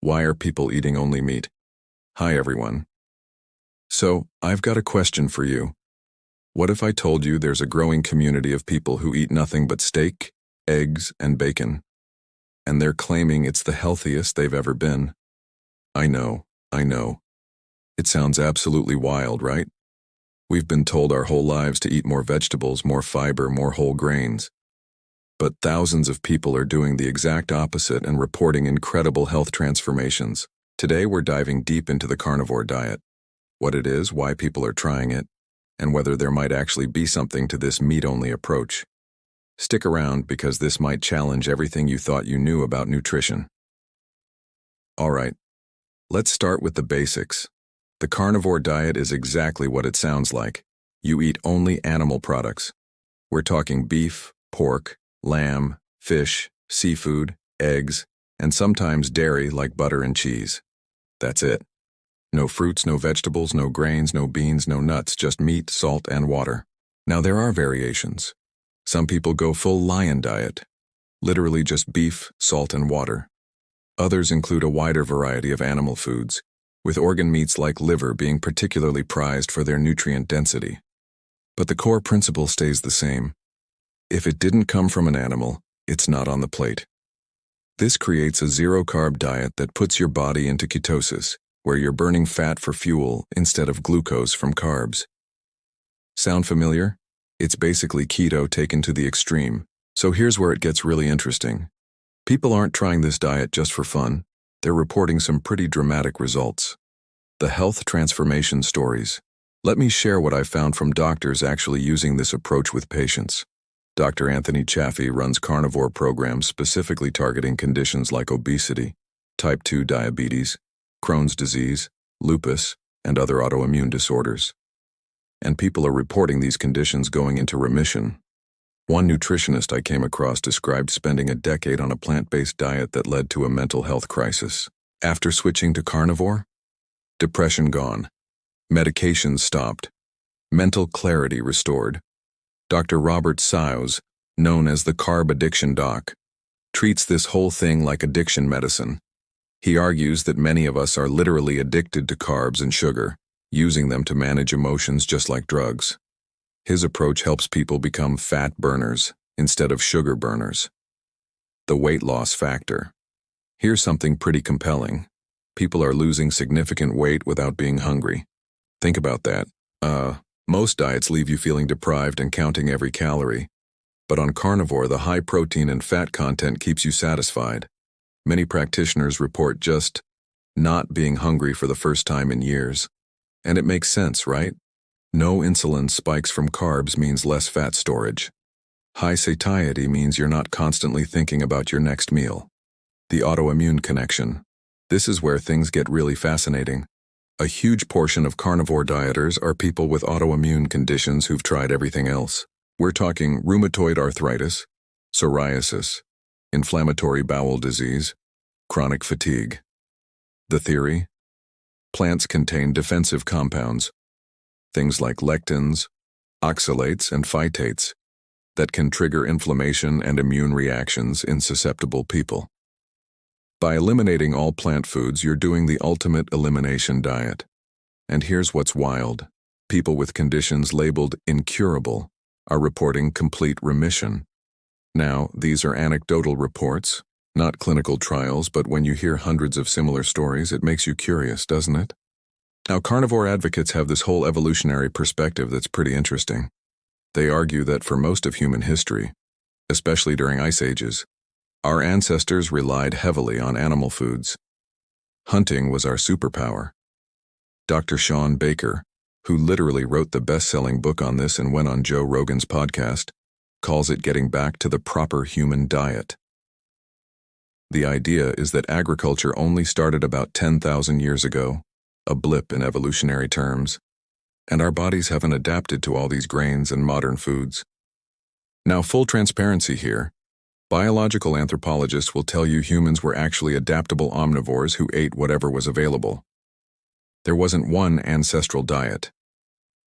Why are people eating only meat? Hi everyone. So, I've got a question for you. What if I told you there's a growing community of people who eat nothing but steak, eggs, and bacon? And they're claiming it's the healthiest they've ever been. I know. It sounds absolutely wild, right? We've been told our whole lives to eat more vegetables, more fiber, more whole grains. But thousands of people are doing the exact opposite and reporting incredible health transformations. Today we're diving deep into the carnivore diet, what it is, why people are trying it, and whether there might actually be something to this meat-only approach. Stick around because this might challenge everything you thought you knew about nutrition. Alright, let's start with the basics. The carnivore diet is exactly what it sounds like. You eat only animal products. We're talking beef, pork, lamb, fish, seafood, eggs, and sometimes dairy like butter and cheese. That's it. No fruits, no vegetables, no grains, no beans, no nuts, just meat, salt, and water. Now there are variations. Some people go full lion diet, literally just beef, salt, and water. Others include a wider variety of animal foods, with organ meats like liver being particularly prized for their nutrient density. But the core principle stays the same. If it didn't come from an animal, it's not on the plate. This creates a zero-carb diet that puts your body into ketosis, where you're burning fat for fuel instead of glucose from carbs. Sound familiar? It's basically keto taken to the extreme. So here's where it gets really interesting. People aren't trying this diet just for fun. They're reporting some pretty dramatic results. The health transformation stories. Let me share what I found from doctors actually using this approach with patients. Dr. Anthony Chaffee runs carnivore programs specifically targeting conditions like obesity, type 2 diabetes, Crohn's disease, lupus, and other autoimmune disorders. And people are reporting these conditions going into remission. One nutritionist I came across described spending a decade on a plant-based diet that led to a mental health crisis. After switching to carnivore, depression gone, medications stopped, mental clarity restored. Dr. Robert Saiz, known as the carb addiction doc, treats this whole thing like addiction medicine. He argues that many of us are literally addicted to carbs and sugar, using them to manage emotions just like drugs. His approach helps people become fat burners instead of sugar burners. The weight loss factor. Here's something pretty compelling. People are losing significant weight without being hungry. Think about that. Most diets leave you feeling deprived and counting every calorie. But on carnivore, the high protein and fat content keeps you satisfied. Many practitioners report just not being hungry for the first time in years. And it makes sense, right? No insulin spikes from carbs means less fat storage. High satiety means you're not constantly thinking about your next meal. The autoimmune connection. This is where things get really fascinating. A huge portion of carnivore dieters are people with autoimmune conditions who've tried everything else. We're talking rheumatoid arthritis, psoriasis, inflammatory bowel disease, chronic fatigue. The theory? Plants contain defensive compounds, things like lectins, oxalates, and phytates, that can trigger inflammation and immune reactions in susceptible people. By eliminating all plant foods, you're doing the ultimate elimination diet. And here's what's wild. People with conditions labeled incurable are reporting complete remission. Now, these are anecdotal reports, not clinical trials, but when you hear hundreds of similar stories, it makes you curious, doesn't it? Now, carnivore advocates have this whole evolutionary perspective that's pretty interesting. They argue that for most of human history, especially during ice ages, our ancestors relied heavily on animal foods. Hunting was our superpower. Dr. Sean Baker, who literally wrote the best-selling book on this and went on Joe Rogan's podcast, calls it getting back to the proper human diet. The idea is that agriculture only started about 10,000 years ago, a blip in evolutionary terms, and our bodies haven't adapted to all these grains and modern foods. Now, full transparency here. Biological anthropologists will tell you humans were actually adaptable omnivores who ate whatever was available. There wasn't one ancestral diet.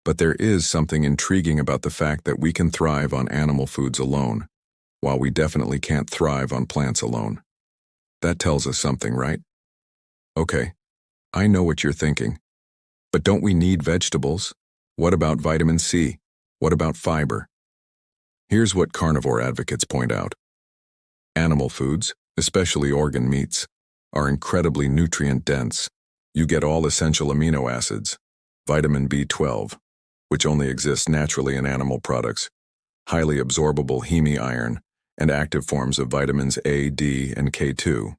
But there is something intriguing about the fact that we can thrive on animal foods alone, while we definitely can't thrive on plants alone. That tells us something, right? Okay, I know what you're thinking. But don't we need vegetables? What about vitamin C? What about fiber? Here's what carnivore advocates point out. Animal foods, especially organ meats, are incredibly nutrient-dense. You get all essential amino acids, vitamin B12, which only exists naturally in animal products, highly absorbable heme iron, and active forms of vitamins A, D, and K2.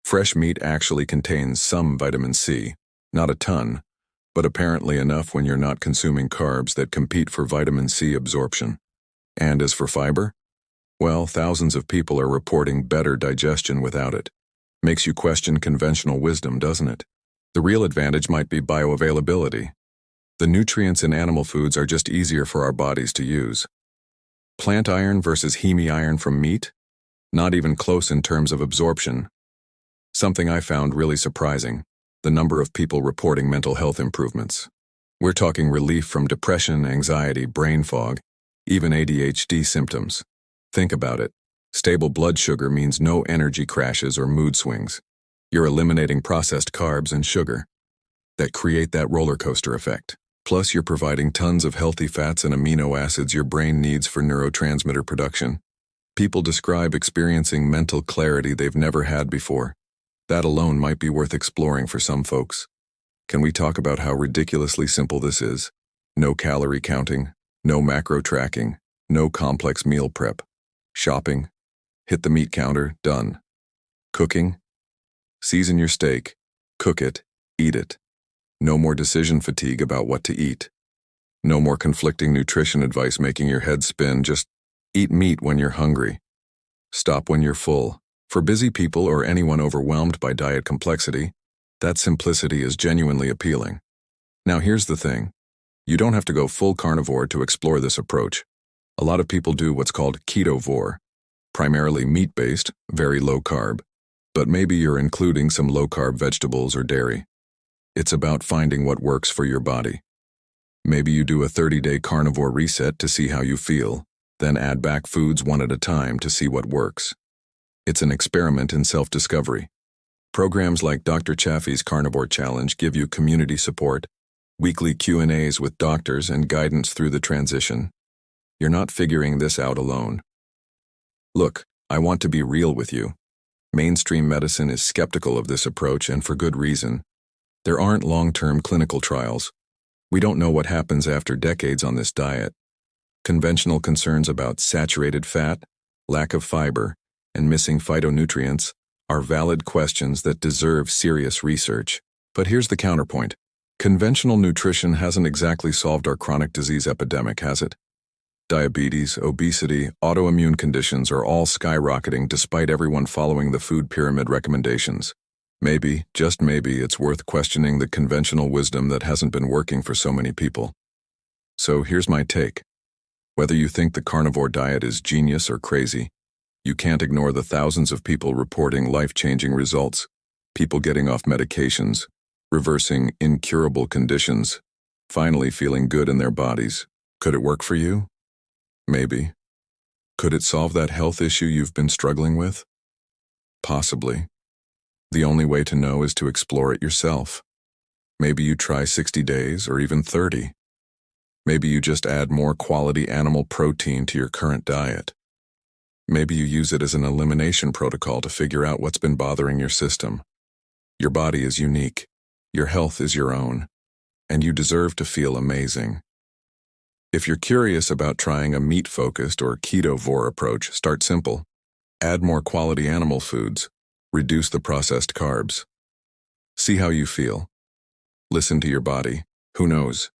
Fresh meat actually contains some vitamin C, not a ton, but apparently enough when you're not consuming carbs that compete for vitamin C absorption. And as for fiber? Well, thousands of people are reporting better digestion without it. Makes you question conventional wisdom, doesn't it? The real advantage might be bioavailability. The nutrients in animal foods are just easier for our bodies to use. Plant iron versus heme iron from meat? Not even close in terms of absorption. Something I found really surprising, the number of people reporting mental health improvements. We're talking relief from depression, anxiety, brain fog, even ADHD symptoms. Think about it. Stable blood sugar means no energy crashes or mood swings. You're eliminating processed carbs and sugar that create that roller coaster effect. Plus, you're providing tons of healthy fats and amino acids your brain needs for neurotransmitter production. People describe experiencing mental clarity they've never had before. That alone might be worth exploring for some folks. Can we talk about how ridiculously simple this is? No calorie counting, no macro tracking, no complex meal prep. Shopping, hit the meat counter, done. Cooking, season your steak, cook it, eat it. No more decision fatigue about what to eat. No more conflicting nutrition advice making your head spin, just eat meat when you're hungry. Stop when you're full. For busy people or anyone overwhelmed by diet complexity, that simplicity is genuinely appealing. Now here's the thing. You don't have to go full carnivore to explore this approach. A lot of people do what's called ketovore, primarily meat-based, very low-carb, but maybe you're including some low-carb vegetables or dairy. It's about finding what works for your body. Maybe you do a 30-day carnivore reset to see how you feel, then add back foods one at a time to see what works. It's an experiment in self-discovery. Programs like Dr. Chaffee's Carnivore Challenge give you community support, weekly Q&As with doctors, and guidance through the transition. You're not figuring this out alone. Look, I want to be real with you. Mainstream medicine is skeptical of this approach, and for good reason. There aren't long-term clinical trials. We don't know what happens after decades on this diet. Conventional concerns about saturated fat, lack of fiber, and missing phytonutrients are valid questions that deserve serious research. But here's the counterpoint. Conventional nutrition hasn't exactly solved our chronic disease epidemic, has it? Diabetes, obesity, autoimmune conditions are all skyrocketing despite everyone following the food pyramid recommendations. Maybe, just maybe, it's worth questioning the conventional wisdom that hasn't been working for so many people. So here's my take. Whether you think the carnivore diet is genius or crazy, you can't ignore the thousands of people reporting life-changing results, people getting off medications, reversing incurable conditions, finally feeling good in their bodies. Could it work for you? Maybe. Could it solve that health issue you've been struggling with? Possibly. The only way to know is to explore it yourself. Maybe you try 60 days or even 30. Maybe you just add more quality animal protein to your current diet. Maybe you use it as an elimination protocol to figure out what's been bothering your system. Your body is unique. Your health is your own. And you deserve to feel amazing. If you're curious about trying a meat-focused or ketovore approach, start simple. Add more quality animal foods. Reduce the processed carbs. See how you feel. Listen to your body. Who knows?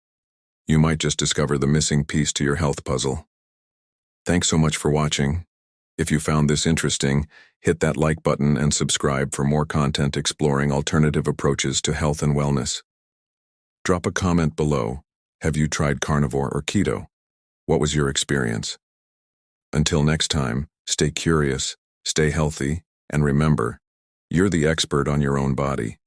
You might just discover the missing piece to your health puzzle. Thanks so much for watching. If you found this interesting, hit that like button and subscribe for more content exploring alternative approaches to health and wellness. Drop a comment below. Have you tried carnivore or keto? What was your experience? Until next time, stay curious, stay healthy, and remember, you're the expert on your own body.